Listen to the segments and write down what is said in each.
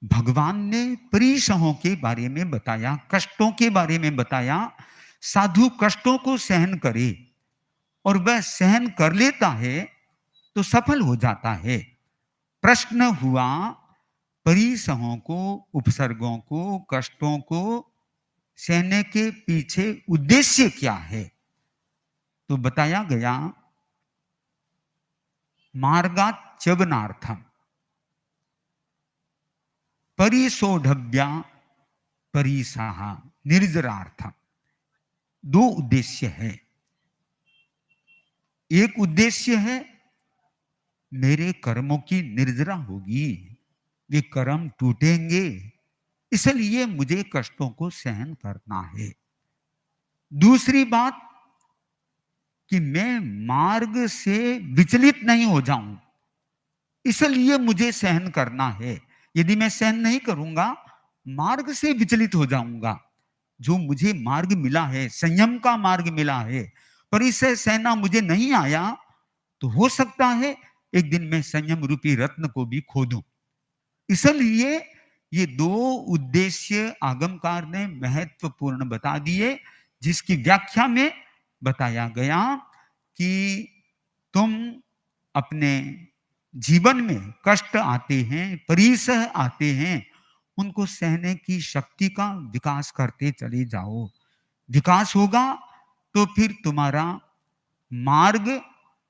भगवान ने परीक्षाओं के बारे में बताया, कष्टों के बारे में बताया। साधु कष्टों को सहन करे और वह सहन कर लेता है तो सफल हो जाता है। प्रश्न हुआ, परीक्षाओं को, उपसर्गों को, कष्टों को सहने के पीछे उद्देश्य क्या है? तो बताया गया, मार्गात् च्यवनार्थम परिशोधव्या परीसाह निर्जरार्थम। दो उद्देश्य है। एक उद्देश्य है, मेरे कर्मों की निर्जरा होगी, वे कर्म टूटेंगे, इसलिए मुझे कष्टों को सहन करना है। दूसरी बात कि मैं मार्ग से विचलित नहीं हो जाऊं, इसलिए मुझे सहन करना है। यदि मैं सहन नहीं करूंगा, मार्ग से विचलित हो जाऊंगा। जो मुझे मार्ग मिला है, संयम का मार्ग मिला है, पर इसे सहना मुझे नहीं आया, तो हो सकता है एक दिन मैं संयम रूपी रत्न को भी खो दूं। इसलिए ये दो उद्देश्य आगमकार ने महत्वपूर्ण बता दिए, जिसकी व्याख्या में बताया गया कि तुम अपने जीवन में कष्ट आते हैं, परीसह आते हैं, उनको सहने की शक्ति का विकास करते चले जाओ। विकास होगा तो फिर तुम्हारा मार्ग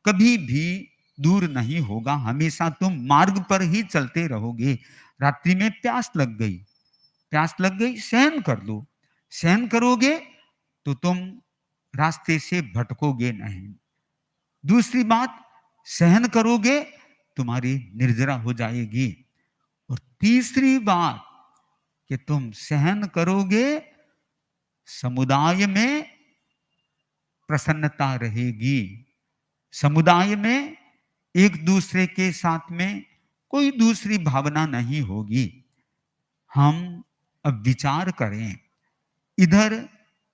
कभी भी दूर नहीं होगा, हमेशा तुम मार्ग पर ही चलते रहोगे। रात्रि में प्यास लग गई, प्यास लग गई, सहन कर लो। सहन करोगे तो तुम रास्ते से भटकोगे नहीं। दूसरी बात, सहन करोगे तुम्हारी निर्जरा हो जाएगी। और तीसरी बात कि तुम सहन करोगे, समुदाय में प्रसन्नता रहेगी। समुदाय में एक दूसरे के साथ में कोई दूसरी भावना नहीं होगी। हम अब विचार करें, इधर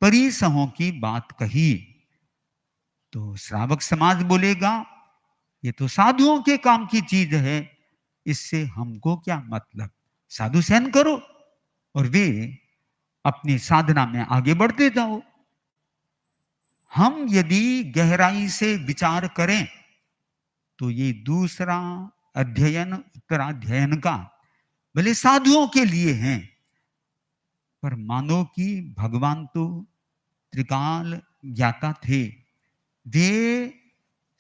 परिसहों की बात कही तो श्रावक समाज बोलेगा, ये तो साधुओं के काम की चीज है, इससे हमको क्या मतलब? साधु सहन करो और वे अपनी साधना में आगे बढ़ते जाओ। हम यदि गहराई से विचार करें तो ये दूसरा अध्ययन उत्तराध्ययन का भले साधुओं के लिए हैं, पर मानो कि भगवान तो त्रिकाल ज्ञाता थे। वे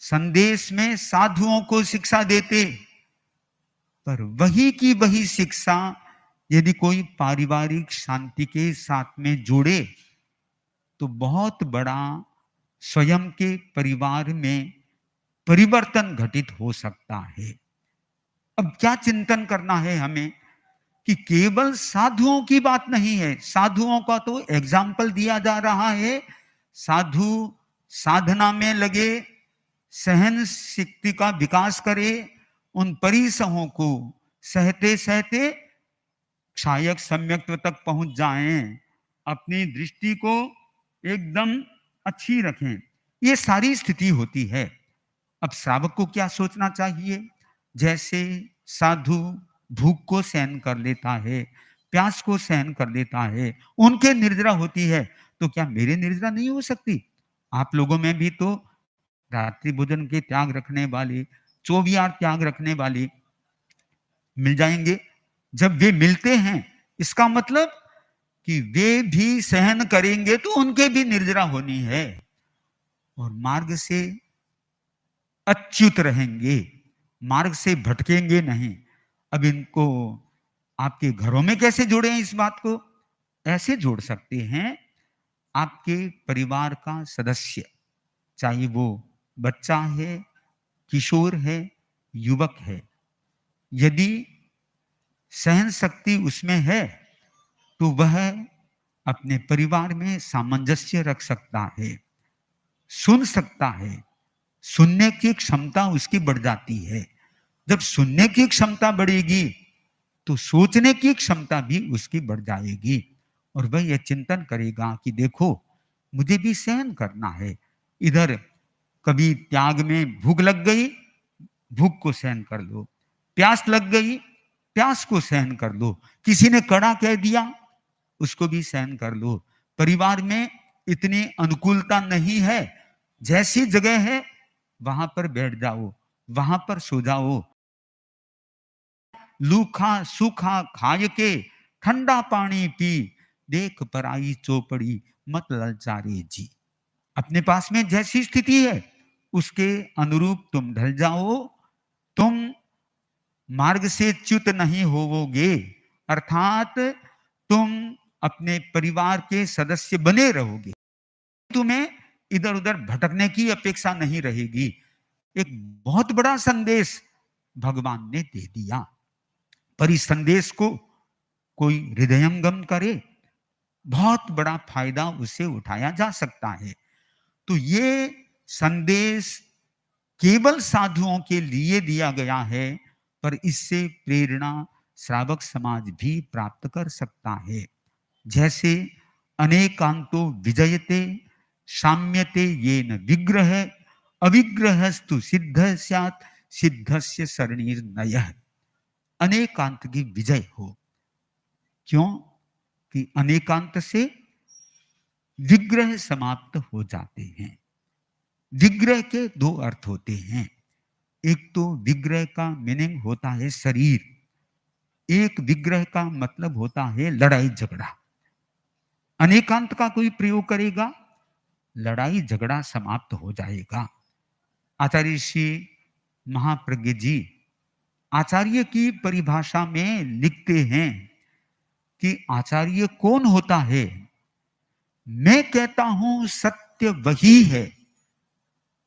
संदेश में साधुओं को शिक्षा देते, पर वही की वही शिक्षा यदि कोई पारिवारिक शांति के साथ में जोड़े तो बहुत बड़ा स्वयं के परिवार में परिवर्तन घटित हो सकता है। अब क्या चिंतन करना है हमें कि केवल साधुओं की बात नहीं है, साधुओं का तो एग्जाम्पल दिया जा रहा है। साधु साधना में लगे, सहन शक्ति का विकास करे, उन परिसहों को सहते सहते क्षायक सम्यक्त्व तक पहुंच जाएं, अपनी दृष्टि को एकदम अच्छी रखें। ये सारी स्थिति होती है। अब श्रावक को क्या सोचना चाहिए? जैसे साधु भूख को सहन कर लेता है, प्यास को सहन कर लेता है, उनके निर्जरा होती है, तो क्या मेरे निर्जरा नहीं हो सकती? आप लोगों में भी तो रात्रि भोजन के त्याग रखने वाले, चौबियार त्याग रखने वाले मिल जाएंगे। जब वे मिलते हैं, इसका मतलब कि वे भी सहन करेंगे तो उनके भी निर्जरा होनी है और मार्ग से अच्युत रहेंगे, मार्ग से भटकेंगे नहीं। अब इनको आपके घरों में कैसे जोड़े हैं? इस बात को ऐसे जोड़ सकते हैं, आपके परिवार का सदस्य, चाहे वो बच्चा है, किशोर है, युवक है, यदि सहन शक्ति उसमें है तो वह अपने परिवार में सामंजस्य रख सकता है, सुन सकता है, सुनने की क्षमता उसकी बढ़ जाती है। जब सुनने की क्षमता बढ़ेगी तो सोचने की क्षमता भी उसकी बढ़ जाएगी और वह यह चिंतन करेगा कि देखो, मुझे भी सहन करना है। इधर कभी त्याग में भूख लग गई, भूख को सहन कर लो, प्यास लग गई, प्यास को सहन कर लो, किसी ने कड़ा कह दिया उसको भी सहन कर लो। परिवार में इतनी अनुकूलता नहीं है, जैसी जगह है वहां पर बैठ जाओ, वहां पर सो जाओ। लूखा सूखा खाय के ठंडा पानी पी, देख पराई चौपड़ी मत ललचारे जी। अपने पास में जैसी स्थिति है उसके अनुरूप तुम ढल जाओ, तुम मार्ग से च्युत नहीं होवोगे, अर्थात तुम अपने परिवार के सदस्य बने रहोगे, तुम्हें इधर उधर भटकने की अपेक्षा नहीं रहेगी। एक बहुत बड़ा संदेश भगवान ने दे दिया, पर इस संदेश को कोई हृदयंगम करे, बहुत बड़ा फायदा उसे उठाया जा सकता है। तो ये संदेश केवल साधुओं के लिए दिया गया है, पर इससे प्रेरणा श्रावक समाज भी प्राप्त कर सकता है। जैसे अनेकांतो विजयते साम्यते येन विग्रह अविग्रहस्तु सिद्ध स्यात् सिद्धस्य शरणिर्नयः। अनेकांत की विजय हो, क्यों कि अनेकांत से विग्रह समाप्त हो जाते हैं। विग्रह के दो अर्थ होते हैं, एक तो विग्रह का मीनिंग होता है शरीर, एक विग्रह का मतलब होता है लड़ाई झगड़ा। अनेकांत का कोई प्रयोग करेगा, लड़ाई झगड़ा समाप्त हो जाएगा। आचार्य श्री महाप्रज्ञ जी आचार्य की परिभाषा में लिखते हैं कि आचार्य कौन होता है? मैं कहता हूं सत्य वही है,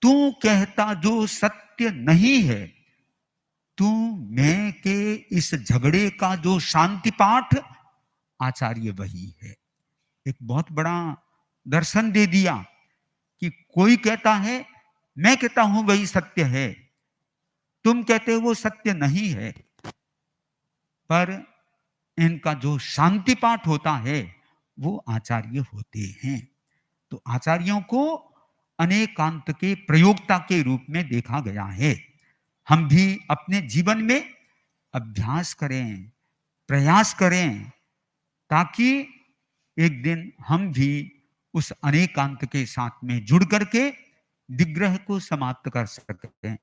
तू कहता जो सत्य नहीं है। तू मैं के इस झगड़े का जो शांति पाठ, आचार्य वही है। एक बहुत बड़ा दर्शन दे दिया कि कोई कहता है मैं कहता हूं वही सत्य है, तुम कहते हो वो सत्य नहीं है, पर इनका जो शांति पाठ होता है वो आचार्य होते हैं। तो आचार्यों को अनेकांत के प्रयोक्ता के रूप में देखा गया है। हम भी अपने जीवन में अभ्यास करें, प्रयास करें, ताकि एक दिन हम भी उस अनेकांत के साथ में जुड़ करके विग्रह को समाप्त कर सकें।